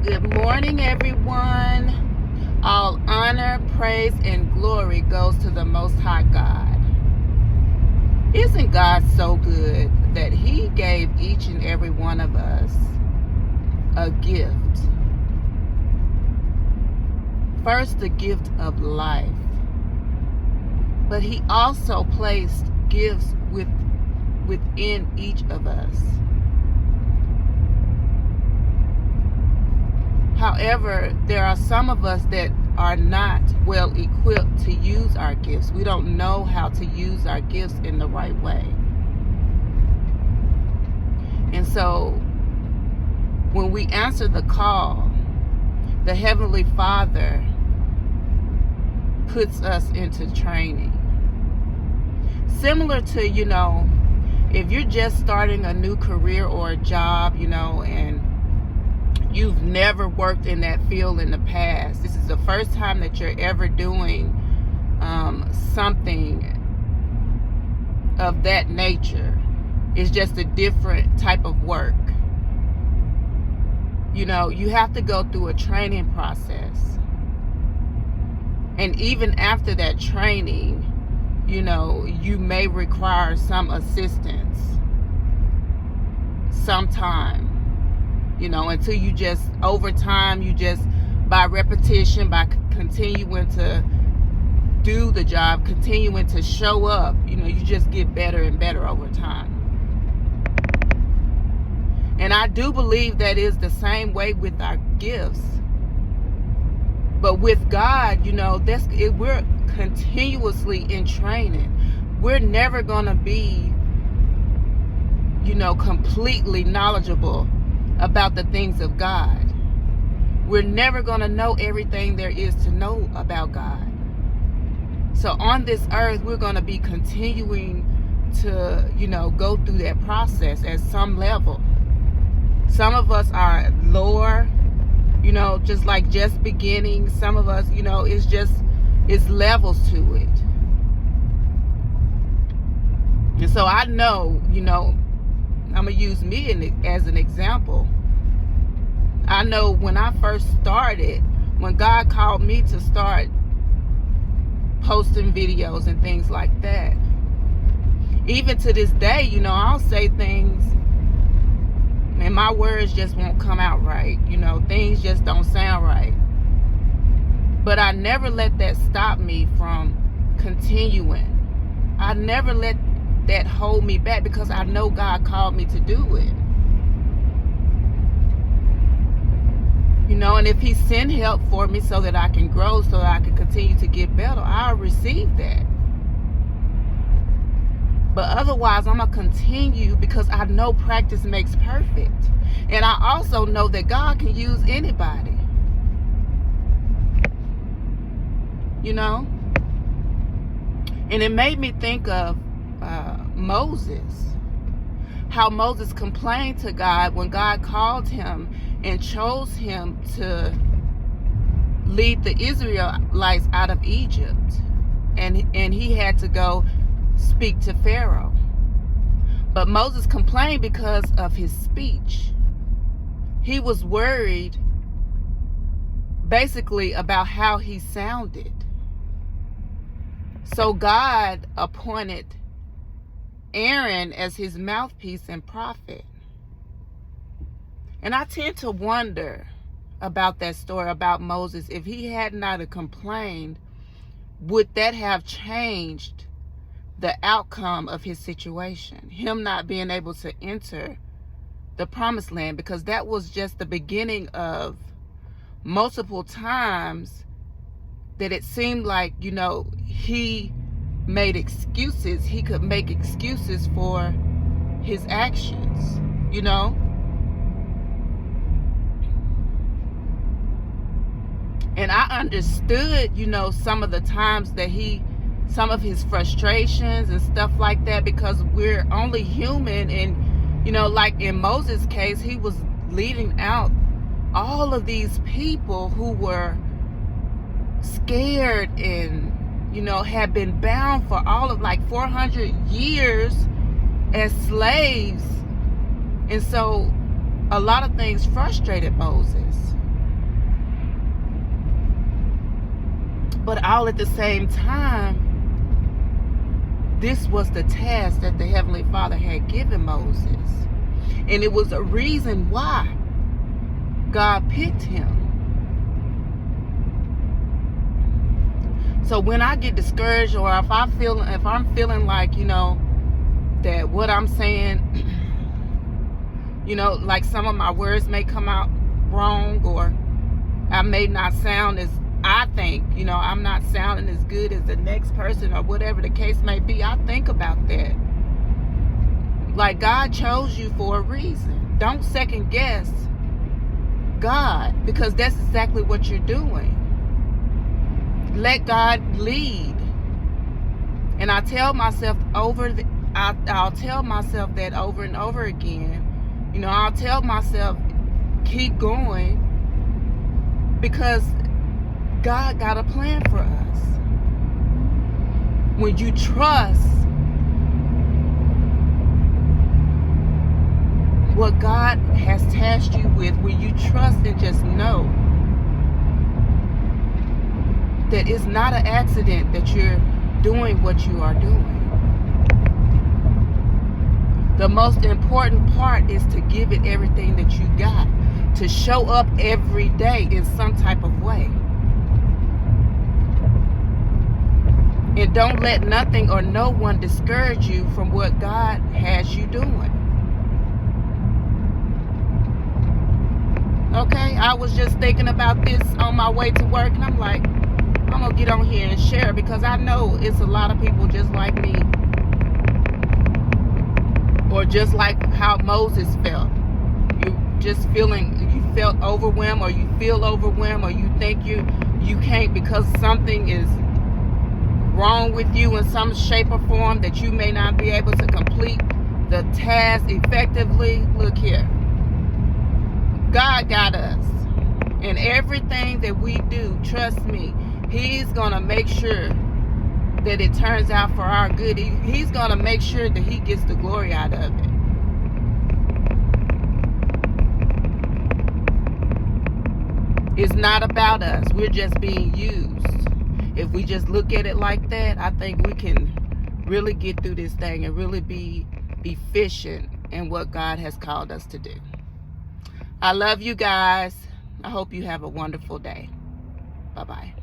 Good morning, everyone. All honor, praise, and glory goes to the Most High God. Isn't God so good that He gave each and every one of us a gift? First, the gift of life. But He also placed gifts within each of us. However, there are some of us that are not well equipped to use our gifts. We don't know how to use our gifts in the right way. And so, when we answer the call, the Heavenly Father puts us into training. Similar to, if you're just starting a new career or a job, and you've never worked in that field in the past. This is the first time that you're ever doing something of that nature. It's just a different type of work. You have to go through a training process. And even after that training, you may require some assistance sometime. Until you just, over time, you just, by repetition, by continuing to do the job, continuing to show up, you just get better and better over time. And I do believe that is the same way with our gifts. But with God, we're continuously in training. We're never going to be, completely knowledgeable about the things of God. We're never going to know everything there is to know about God. So on this earth, we're going to be continuing to, go through that process at some level. Some of us are lower, just beginning. Some of us, it's levels to it. And so I know, I'm going to use me as an example. I know when I first started, when God called me to start posting videos and things like that, even to this day, I'll say things and my words just won't come out right. Things just don't sound right. But I never let that stop me from continuing. I never let that hold me back, because I know God called me to do it. And if He send help for me so that I can grow, so that I can continue to get better, I'll receive that. But otherwise, I'm going to continue, because I know practice makes perfect. And I also know that God can use anybody. And it made me think of Moses. How Moses complained to God when God called him and chose him to lead the Israelites out of Egypt. And he had to go speak to Pharaoh. But Moses complained because of his speech. He was worried basically about how he sounded. So God appointed Aaron as his mouthpiece and prophet. And I tend to wonder about that story about Moses. If he had not complained, would that have changed the outcome of his situation? Him not being able to enter the promised land, because that was just the beginning of multiple times that it seemed like, he made excuses. He could make excuses for his actions, And I understood, some of the times that some of his frustrations and stuff like that, because we're only human. And, like in Moses' case, he was leading out all of these people who were scared and, had been bound for all of 400 years as slaves. And so a lot of things frustrated Moses. But all at the same time, this was the task that the Heavenly Father had given Moses. And it was a reason why God picked him. So when I get discouraged, or if I'm feeling like, that what I'm saying, like some of my words may come out wrong, or I may not sound as I think, I'm not sounding as good as the next person, or whatever the case may be. I think about that. Like, God chose you for a reason. Don't second guess God, because that's exactly what you're doing. Let God lead. And I tell myself I'll tell myself that over and over again. I'll tell myself, keep going, because God got a plan for us. When you trust what God has tasked you with, when you trust and just know that it's not an accident that you're doing what you are doing. The most important part is to give it everything that you got, to show up every day in some type of way. And don't let nothing or no one discourage you from what God has you doing. Okay, I was just thinking about this on my way to work, and I'm like, I'm going to get on here and share, because I know it's a lot of people just like me, or just like how Moses felt. You felt overwhelmed, or you feel overwhelmed, or you think you can't because something is wrong with you in some shape or form, that you may not be able to complete the task effectively. Look here. God got us. And everything that we do, trust me, He's going to make sure that it turns out for our good. He's going to make sure that He gets the glory out of it. It's not about us. We're just being used. If we just look at it like that, I think we can really get through this thing and really be efficient in what God has called us to do. I love you guys. I hope you have a wonderful day. Bye-bye.